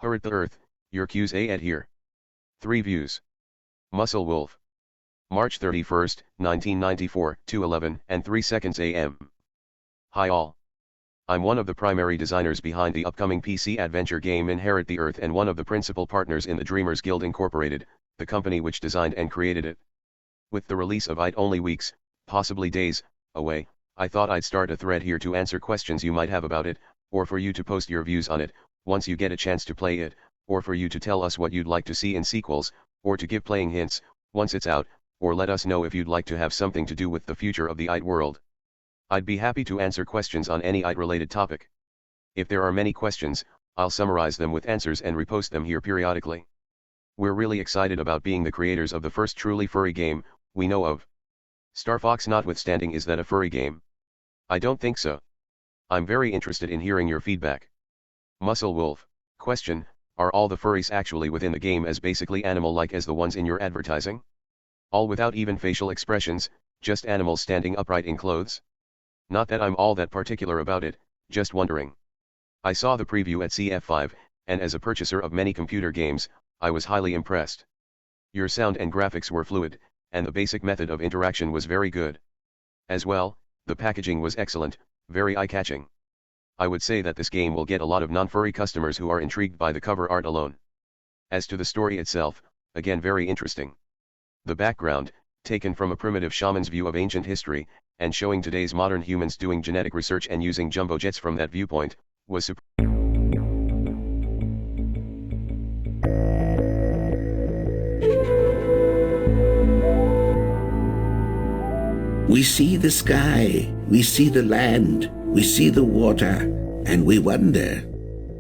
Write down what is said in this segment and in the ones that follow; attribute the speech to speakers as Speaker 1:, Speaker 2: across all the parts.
Speaker 1: Hurrit the Earth, your Q's at here. 3 views. Muscle Wolf. March 31st, 1994, 2:11 and 3 seconds AM. Hi all. I'm one of the primary designers behind the upcoming PC adventure game Inherit the Earth and one of the principal partners in the Dreamers Guild Incorporated, the company which designed and created it. With the release of it only weeks, possibly days, away, I thought I'd start a thread here to answer questions you might have about it, or for you to post your views on it, once you get a chance to play it, or for you to tell us what you'd like to see in sequels, or to give playing hints, once it's out, or let us know if you'd like to have something to do with the future of the IT world. I'd be happy to answer questions on any IT-related topic. If there are many questions, I'll summarize them with answers and repost them here periodically. We're really excited about being the creators of the first truly furry game we know of. Star Fox notwithstanding, is that a furry game? I don't think so. I'm very interested in hearing your feedback. Muscle Wolf. Question: are all the furries actually within the game as basically animal-like as the ones in your advertising? All without even facial expressions, just animals standing upright in clothes? Not that I'm all that particular about it, just wondering. I saw the preview at CF5, and as a purchaser of many computer games, I was highly impressed. Your sound and graphics were fluid, and the basic method of interaction was very good. As well, the packaging was excellent, very eye-catching. I would say that this game will get a lot of non-furry customers who are intrigued by the cover art alone. As to the story itself, again very interesting. The background, taken from a primitive shaman's view of ancient history, and showing today's modern humans doing genetic research and using jumbo jets from that viewpoint, was super.
Speaker 2: We see the sky, we see the land, we see the water, and we wonder,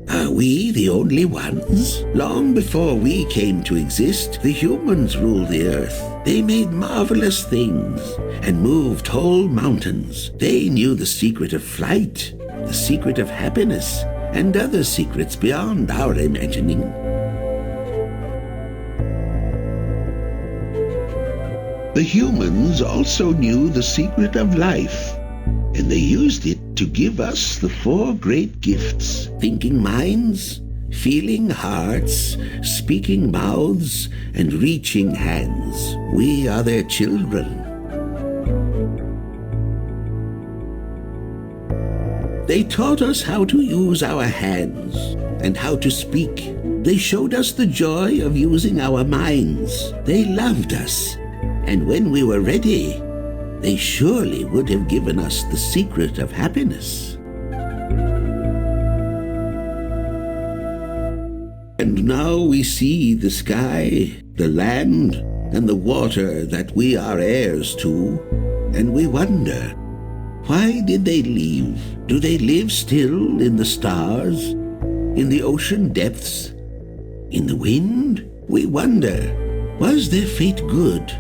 Speaker 2: are we the only ones? Long before we came to exist, the humans ruled the earth. They made marvelous things and moved whole mountains. They knew the secret of flight, the secret of happiness, and other secrets beyond our imagining. The humans also knew the secret of life, and they used it to give us the 4 great gifts: thinking minds, feeling hearts, speaking mouths, and reaching hands. We are their children. They taught us how to use our hands and how to speak. They showed us the joy of using our minds. They loved us, and when we were ready, they surely would have given us the secret of happiness. And now we see the sky, the land, and the water that we are heirs to, and we wonder, why did they leave? Do they live still in the stars, in the ocean depths, in the wind? We wonder, was their fate good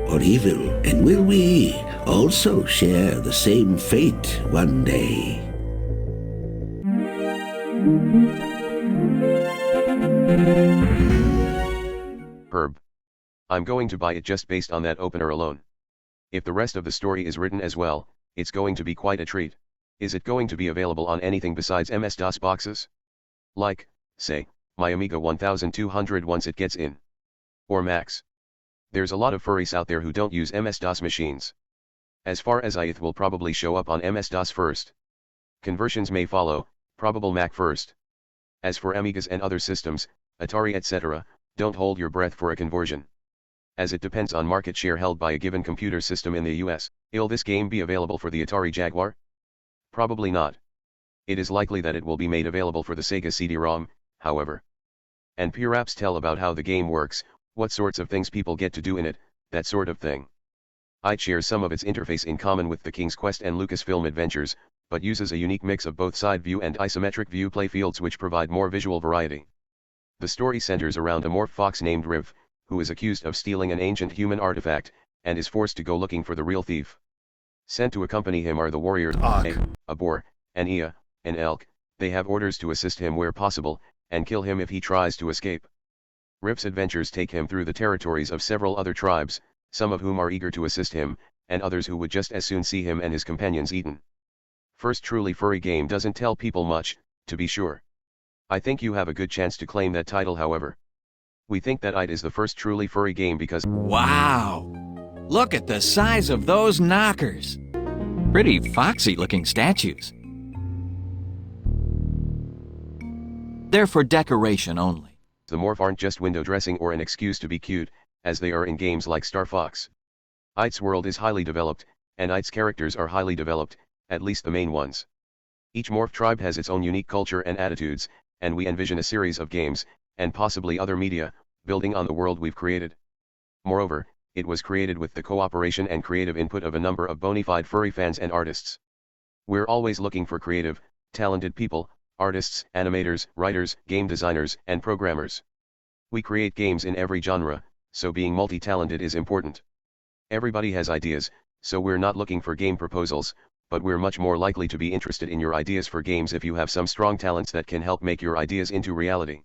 Speaker 2: or evil? And will we also share the same fate one day?
Speaker 1: Herb. I'm going to buy it just based on that opener alone. If the rest of the story is written as well, it's going to be quite a treat. Is it going to be available on anything besides MS-DOS boxes? Like, say, my Amiga 1200 once it gets in. Or Macs. There's a lot of furries out there who don't use MS-DOS machines. As far as it will probably show up on MS-DOS first. Conversions may follow, probable Mac first. As for Amigas and other systems, Atari etc., don't hold your breath for a conversion. As it depends on market share held by a given computer system in the US. Will this game be available for the Atari Jaguar? Probably not. It is likely that it will be made available for the Sega CD-ROM, however. And perhaps tell about how the game works, what sorts of things people get to do in it, that sort of thing. It shares some of its interface in common with the King's Quest and Lucasfilm Adventures, but uses a unique mix of both side view and isometric view playfields which provide more visual variety. The story centers around a morph fox named Riv, who is accused of stealing an ancient human artifact, and is forced to go looking for the real thief. Sent to accompany him are the warriors a boar, an Ea, an elk. They have orders to assist him where possible, and kill him if he tries to escape. Riv's adventures take him through the territories of several other tribes, some of whom are eager to assist him, and others who would just as soon see him and his companions eaten. First truly furry game doesn't tell people much, to be sure. I think you have a good chance to claim that title, however. We think that it is the first truly furry game because
Speaker 3: Wow! Look at the size of those knockers! Pretty foxy-looking statues. They're for decoration only.
Speaker 1: the morph aren't just window dressing or an excuse to be cute, as they are in games like Star Fox. Its world is highly developed, and its characters are highly developed, at least the main ones. Each morph tribe has its own unique culture and attitudes, and we envision a series of games, and possibly other media, building on the world we've created. Moreover, it was created with the cooperation and creative input of a number of bona fide furry fans and artists. We're always looking for creative, talented people, artists, animators, writers, game designers, and programmers. We create games in every genre, so being multi-talented is important. Everybody has ideas, so we're not looking for game proposals, but we're much more likely to be interested in your ideas for games if you have some strong talents that can help make your ideas into reality.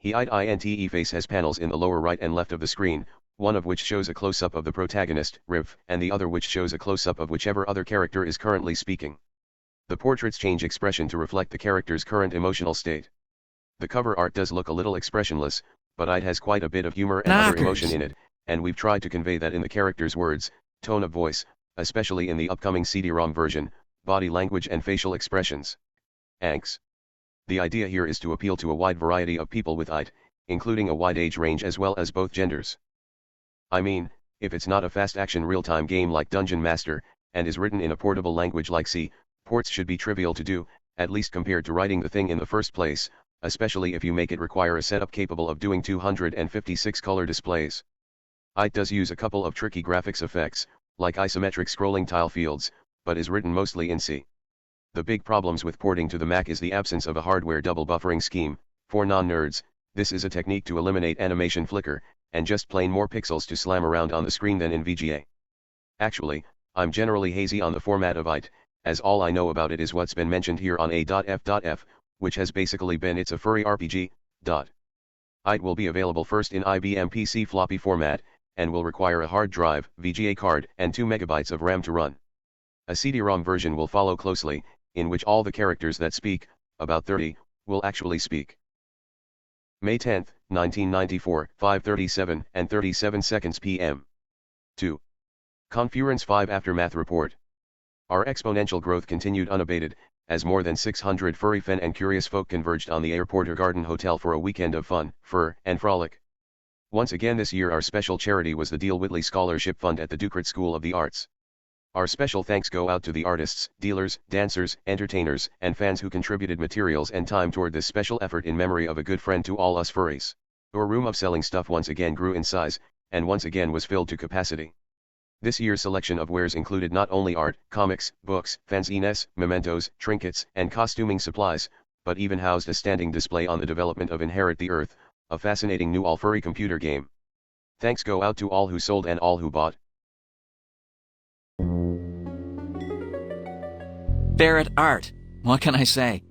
Speaker 1: The face has panels in the lower right and left of the screen, one of which shows a close-up of the protagonist, Riv, and the other which shows a close-up of whichever other character is currently speaking. The portraits change expression to reflect the character's current emotional state. The cover art does look a little expressionless, but it has quite a bit of humor and other emotion in it, and we've tried to convey that in the character's words, tone of voice, especially in the upcoming CD-ROM version, body language and facial expressions. Thanks. The idea here is to appeal to a wide variety of people with IT, including a wide age range as well as both genders. I mean, if it's not a fast-action real-time game like Dungeon Master, and is written in a portable language like C, ports should be trivial to do, at least compared to writing the thing in the first place, especially if you make it require a setup capable of doing 256 color displays. It does use a couple of tricky graphics effects, like isometric scrolling tile fields, but is written mostly in C. The big problems with porting to the Mac is the absence of a hardware double buffering scheme. For non-nerds, this is a technique to eliminate animation flicker, and just plain more pixels to slam around on the screen than in VGA. Actually, I'm generally hazy on the format of IT, as all I know about it is what's been mentioned here on A.F.F, which has basically been it's a furry RPG. It will be available first in IBM PC floppy format, and will require a hard drive, VGA card, and 2 MB of RAM to run. A CD-ROM version will follow closely, in which all the characters that speak, about 30, will actually speak. May 10, 1994, 5:37 and 37 seconds p.m. 2. ConFurence 5 Aftermath Report. Our exponential growth continued unabated, as more than 600 furry fan and curious folk converged on the Airporter Garden Hotel for a weekend of fun, fur, and frolic. Once again this year our special charity was the Deal Whitley Scholarship Fund at the Ducret School of the Arts. Our special thanks go out to the artists, dealers, dancers, entertainers, and fans who contributed materials and time toward this special effort in memory of a good friend to all us furries. Our room of selling stuff once again grew in size, and once again was filled to capacity. This year's selection of wares included not only art, comics, books, fanzines, mementos, trinkets, and costuming supplies, but even housed a standing display on the development of Inherit the Earth, a fascinating new all-furry computer game. Thanks go out to all who sold and all who bought.
Speaker 3: Ferret art. What can I say?